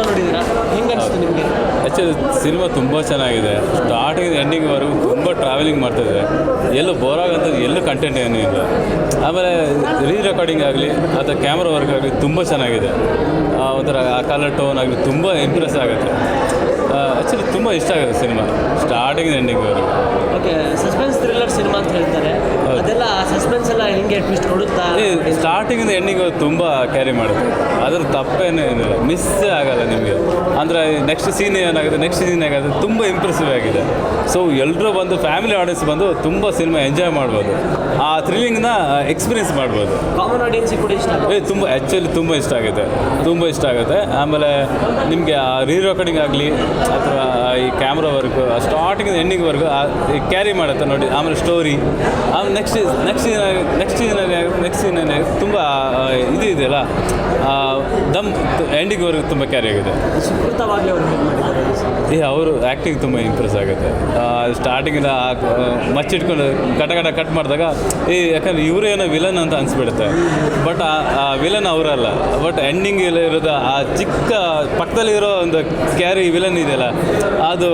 Cinema ನೋಡಿದ್ದೀರಾ, ಹೆಂಗೆ ಅನಿಸ್ತು ನಿಮಗೆ? ಆ್ಯಕ್ಚುಲಿ ಸಿನಿಮಾ ತುಂಬ ಚೆನ್ನಾಗಿದೆ. ಸ್ಟಾರ್ಟಿಂಗ್ ಎಂಡಿಂಗ್ವರೆಗೂ ತುಂಬ ಟ್ರಾವೆಲಿಂಗ್ ಮಾಡ್ತಿದ್ದಾರೆ. ಎಲ್ಲೂ ಬೋರ್ ಆಗೋಂಥದ್ದು ಎಲ್ಲೂ ಕಂಟೆಂಟ್ ಏನೂ ಇಲ್ಲ. ಆಮೇಲೆ ರೆಕಾರ್ಡಿಂಗ್ ಆಗಲಿ ಅಥವಾ ಕ್ಯಾಮ್ರಾ ವರ್ಕ್ ಆಗಲಿ ತುಂಬ ಚೆನ್ನಾಗಿದೆ. ಒಂಥರ ಆ ಕಲರ್ ಟೋನ್ ಆಗಲಿ ತುಂಬ ಇಂಪ್ರೆಸ್ ಆಗುತ್ತೆ. ಆ್ಯಕ್ಚುಲಿ ತುಂಬ ಇಷ್ಟ ಆಗುತ್ತೆ ಸಿನಿಮಾ ಸ್ಟಾರ್ಟಿಂಗ್ ಎಂಡಿಂಗ್ವರೆಗೂ. ಓಕೆ, ಸಸ್ಪೆನ್ಸ್ ಥ್ರಿಲ್ಲರ್ ಸಿನಿಮಾ ಅಂತ ಹೇಳ್ತಾರೆ, ಅದೆಲ್ಲ ಸಸ್ಪೆನ್ಸ್ ಎಲ್ಲ ಹೆಂಗೆ ಟ್ವಿಸ್ಟ್ ಕೊಡುತ್ತಾ? ಸ್ಟಾರ್ಟಿಂಗಿಂದ ಎಂಡಿಂಗ್ ತುಂಬ ಕ್ಯಾರಿ ಮಾಡುತ್ತೆ. ಅದ್ರ ತಪ್ಪೇನೇ ಏನಿಲ್ಲ, ಮಿಸ್ಸೇ ಆಗಲ್ಲ ನಿಮಗೆ. ಅಂದರೆ ನೆಕ್ಸ್ಟ್ ಸೀನ್ ಏನಾಗುತ್ತೆ ತುಂಬ ಇಂಪ್ರೆಸಿವ್ ಆಗಿದೆ. ಸೊ ಎಲ್ಲರೂ ಬಂದು ಫ್ಯಾಮಿಲಿ ಆಡಿಯನ್ಸ್ ಬಂದು ತುಂಬ ಸಿನಿಮಾ ಎಂಜಾಯ್ ಮಾಡ್ಬೋದು, ಆ ಥ್ರಿಲ್ಲಿಂಗ್ನ ಎಕ್ಸ್ಪೀರಿಯೆನ್ಸ್ ಮಾಡ್ಬೋದು. ಕಾಮನ್ ಆಡಿಯನ್ಸಿಗೆ ಕೂಡ ಇಷ್ಟ ತುಂಬ ಆ್ಯಕ್ಚುಲಿ ತುಂಬ ಇಷ್ಟ ಆಗುತ್ತೆ. ಆಮೇಲೆ ನಿಮಗೆ ಆ ರೆಕಾರ್ಡಿಂಗ್ ಆಗಲಿ ಅಥವಾ ಈ ಕ್ಯಾಮ್ರಾ ವರ್ಕು ಸ್ಟಾರ್ಟಿಂಗ್ ಎಂಡಿಂಗ್ವರೆಗೂ ಕ್ಯಾರಿ ಮಾಡುತ್ತೆ ನೋಡಿ. ಆಮೇಲೆ ಸ್ಟೋರಿ, ಆಮೇಲೆ ನೆಕ್ಸ್ಟ್ ಸೀನ್ ತುಂಬ ಇದು ಇದೆಯಲ್ಲ, ದಮ್ ಎಂಡಿಂಗ್ವರೆಗೂ ತುಂಬ ಕ್ಯಾರಿ ಆಗಿದೆ. ಸುಕೃತವಾಗಿ ಅವರು ಹೇಗೆ ಮಾಡಿದ್ದಾರೆ? ಅವರು ಆ್ಯಕ್ಟಿಂಗ್ ತುಂಬ ಇಂಪ್ರೆಸ್ ಆಗುತ್ತೆ. ಸ್ಟಾರ್ಟಿಂಗಿಂದ ಮಚ್ಚಿಟ್ಕೊಂಡು ಕಟ್ ಮಾಡಿದಾಗ ಯಾಕಂದರೆ ಇವರೇನೋ ವಿಲನ್ ಅಂತ ಅನಿಸ್ಬಿಡುತ್ತೆ. ಬಟ್ ಆ ವಿಲನ್ ಅವರಲ್ಲ. ಬಟ್ ಎಂಡಿಂಗ್ ಇರೋದು ಆ ಚಿಕ್ಕ ಪಕ್ಕದಲ್ಲಿರೋ ಒಂದು ಕ್ಯಾರಿ ವಿಲನ್ ಇದೆಯಲ್ಲ, ಅದು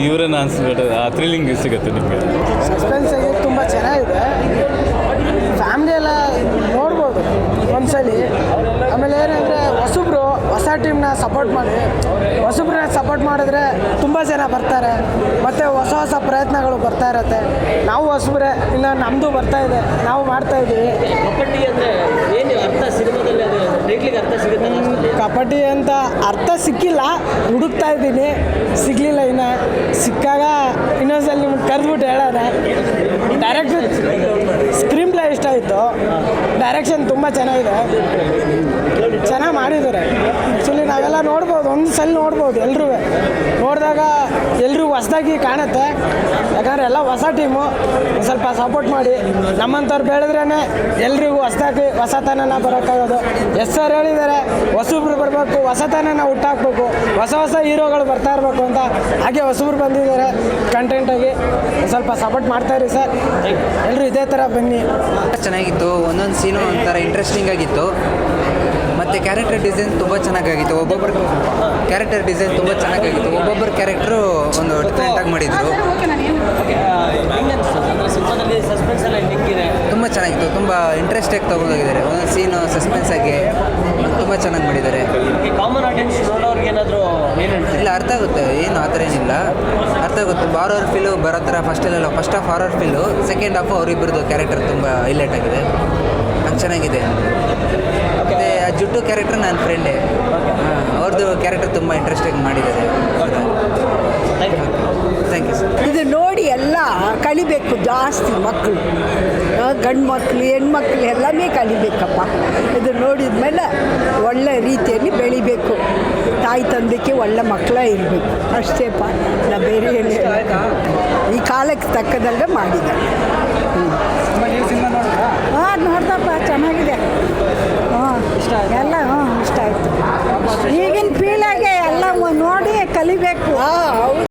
ಇವರೇನ ಅನಿಸ್ಬಿಟ್ಟು ಆ ಥ್ರಿಲ್ಲಿಂಗ್ ಸಿಗುತ್ತೆ ನಿಮಗೆ. ಸಸ್ಪೆನ್ಸ್ ಆಗಿ ತುಂಬ ಚೆನ್ನಾಗಿದೆ. ಫ್ಯಾಮ್ಲಿ ಎಲ್ಲ ನೋಡ್ಬೋದು ಒಂದ್ಸಲಿ. ಆಮೇಲೆ ಏನಂದರೆ ಹೊಸ ಟೀಮ್ನ ಸಪೋರ್ಟ್ ಮಾಡಿದ್ರೆ ತುಂಬ ಜನ ಬರ್ತಾರೆ, ಮತ್ತು ಹೊಸ ಪ್ರಯತ್ನಗಳು ಬರ್ತಾ ಇರುತ್ತೆ. ನಾವು ಹೊಸಬ್ರೆ, ಇನ್ನು ನಮ್ಮದು ಬರ್ತಾಯಿದೆ, ನಾವು ಮಾಡ್ತಾಯಿದ್ದೀವಿ. ಕಬಡ್ಡಿ ಅಂದರೆ ಏನು ಅರ್ಥ ಸಿನಿಮಾದಲ್ಲಿ, ಅದು ಟೈಟ್ಲಿಗೆ ಅರ್ಥ ಸಿಗುತ್ತೆ? ಕಬಡ್ಡಿ ಅಂತ ಅರ್ಥ ಸಿಕ್ಕಿಲ್ಲ, ಹುಡುಕ್ತಾ ಇದ್ದೀನಿ, ಸಿಗಲಿಲ್ಲ. ಇನ್ನು ಸಿಕ್ಕಾಗ ಇನ್ನೊಂದ್ಸಲ ನಿಮ್ಗೆ ಕರೆದ್ಬಿಟ್ಟು ಹೇಳೋಣ. ಡೈರೆಕ್ಟ್ ಸ್ಕ್ರೀನ್ ಪ್ಲೇ ಇಷ್ಟ ಆಯಿತು, ಡೈರೆಕ್ಷನ್ ತುಂಬ ಚೆನ್ನಾಗಿದೆ, ಚೆನ್ನಾಗಿ ಮಾಡಿದ್ದಾರೆ. ಆ್ಯಕ್ಚುಲಿ ನಾವೆಲ್ಲ ನೋಡ್ಬೋದು, ಒಂದು ಸಲ ನೋಡ್ಬೋದು. ಎಲ್ಲರೂ ನೋಡಿದಾಗ ಎಲ್ರಿಗೂ ಹೊಸ್ದಾಗಿ ಕಾಣುತ್ತೆ. ಯಾಕಂದರೆ ಎಲ್ಲ ಹೊಸ ಟೀಮು, ಸ್ವಲ್ಪ ಸಪೋರ್ಟ್ ಮಾಡಿ. ನಮ್ಮಂಥವ್ರು ಬೆಳೆದ್ರೇ ಎಲ್ರಿಗೂ ಹೊಸತನ ಬರೋಕ್ಕಾಗೋದು. ಸರ್ ಹೇಳಿದ್ದಾರೆ, ಹೊಸಬ್ರು ಬರಬೇಕು, ಹೊಸತನ ಹುಟ್ಟಾಕಬೇಕು, ಹೊಸ ಹೀರೋಗಳು ಬರ್ತಾ ಇರಬೇಕು ಅಂತ. ಹಾಗೆ ಹೊಸಬ್ರು ಬಂದಿದ್ದಾರೆ ಕಂಟೆಂಟಾಗಿ. ಸ್ವಲ್ಪ ಸಪೋರ್ಟ್ ಮಾಡ್ತಾಯಿರಿ ಸರ್, ಎಲ್ಲರೂ ಇದೇ ಥರ ಬನ್ನಿ. ಚೆನ್ನಾಗಿತ್ತು, ಒಂದೊಂದು ಸೀನು ಒಂಥರ ಇಂಟ್ರೆಸ್ಟಿಂಗ್ ಆಗಿತ್ತು. ಮತ್ತು ಕ್ಯಾರೆಕ್ಟರ್ ಡಿಸೈನ್ ತುಂಬ ಚೆನ್ನಾಗಾಗಿತ್ತು. ಒಬ್ಬೊಬ್ಬರ ಕ್ಯಾರೆಕ್ಟ್ರು ಒಂದು ಡಿಫ್ರೆಂಟಾಗಿ ಮಾಡಿದರು. ತುಂಬ ಚೆನ್ನಾಗಿತ್ತು, ತುಂಬ ಇಂಟ್ರೆಸ್ಟಾಗಿ ತೊಗೊಂಡೋಗಿದ್ದಾರೆ. ಒಂದೊಂದು ಸೀನು ಸಸ್ಪೆನ್ಸ್ ಆಗಿ ತುಂಬ ಚೆನ್ನಾಗಿ ಮಾಡಿದ್ದಾರೆ. ಕಾಮನ್ ಆಡಿಯನ್ಸ್ ನೋಡೋರ್ಗೆ ಏನಾದರೂ ಇಲ್ಲ, ಅರ್ಥ ಆಗುತ್ತೆ, ಏನು ಆ ಥರ ಏನಿಲ್ಲ, ಅರ್ಥ ಆಗುತ್ತೆ. ಹಾರರ್ ಫೀಲು ಬರೋ ಥರ first half horror feel, second half ಅವರಿಬ್ಬರದು ಕ್ಯಾರೆಕ್ಟರ್ ತುಂಬ ಹೈಲೈಟ್ ಆಗಿದೆ, ಅದು ಚೆನ್ನಾಗಿದೆ. ಮತ್ತು ಆ ಜುಟ್ಟು ಕ್ಯಾರೆಕ್ಟರ್ ನನ್ನ ಫ್ರೆಂಡೇ, ಅವ್ರದ್ದು ಕ್ಯಾರೆಕ್ಟರ್ ತುಂಬ ಇಂಟ್ರೆಸ್ಟಾಗಿ ಮಾಡಿದ್ದಾರೆ. Thank you sir. ಇದು ನೋಡಿ ಎಲ್ಲ ಕಲಿಬೇಕು ಜಾಸ್ತಿ ಮಕ್ಕಳು, ಗಂಡು ಮಕ್ಕಳು ಹೆಣ್ಮಕ್ಳು ಎಲ್ಲನೇ ಕಲಿಬೇಕಪ್ಪ. ಇದು ನೋಡಿದ ಮೇಲೆ ಒಳ್ಳೆ ರೀತಿಯಲ್ಲಿ ಬೆಳಿಬೇಕು, ತಾಯಿ ತಂದೆಗೆ ಒಳ್ಳೆ ಮಕ್ಕಳೇ ಇರಬೇಕು, ಅಷ್ಟೇಪ್ಪ. ನಾ ಬೇರೆ ಹೇಳಿ ಈ ಕಾಲಕ್ಕೆ ತಕ್ಕದಂಗೆ ಮಾಡಿದ್ದಾರೆ.